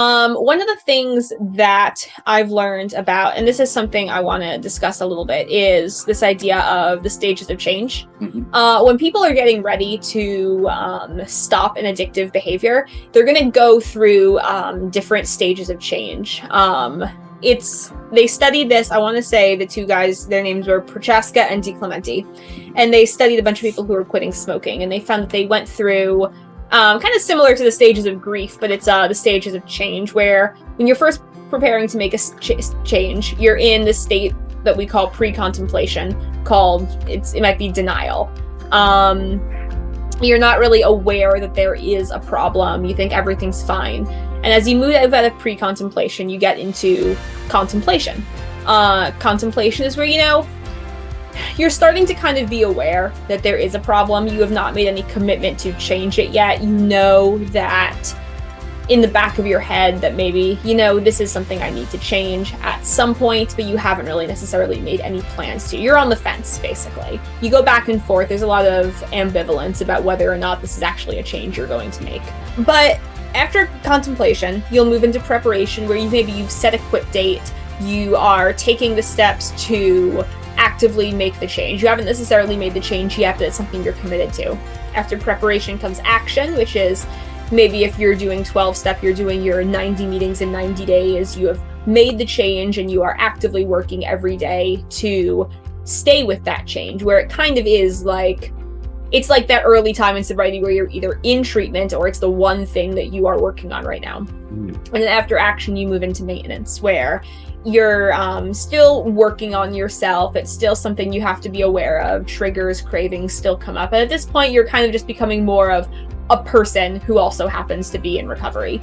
One of the things that I've learned about, and this is something I want to discuss a little bit, is this idea of the stages of change. When people are getting ready to stop an addictive behavior, they're going to go through different stages of change. They studied this. I want to say the two guys, their names were Prochaska and DiClemente, and they studied a bunch of people who were quitting smoking, and they found that they went through kind of similar to the stages of grief, but it's the stages of change, where when you're first preparing to make a change, you're in the state that we call pre-contemplation, it might be denial. You're not really aware that there is a problem. You think everything's fine. And as you move out of pre-contemplation, you get into contemplation. Contemplation is where, you're starting to kind of be aware that there is a problem. You have not made any commitment to change it yet. You know that in the back of your head that maybe, this is something I need to change at some point, but you haven't really necessarily made any plans to. You're on the fence, basically. You go back and forth. There's a lot of ambivalence about whether or not this is actually a change you're going to make. But after contemplation, you'll move into preparation, where you've set a quit date. You are taking the steps to actively make the change. You haven't necessarily made the change yet, but it's something you're committed to. After preparation comes action, which is maybe if you're doing 12-step, you're doing your 90 meetings in 90 days. You have made the change and you are actively working every day to stay with that change, where it kind of is like, it's like that early time in sobriety where you're either in treatment or it's the one thing that you are working on right now. And then after action, you move into maintenance, where you're still working on yourself. It's still something you have to be aware of. Triggers, cravings still come up. And at this point, you're kind of just becoming more of a person who also happens to be in recovery.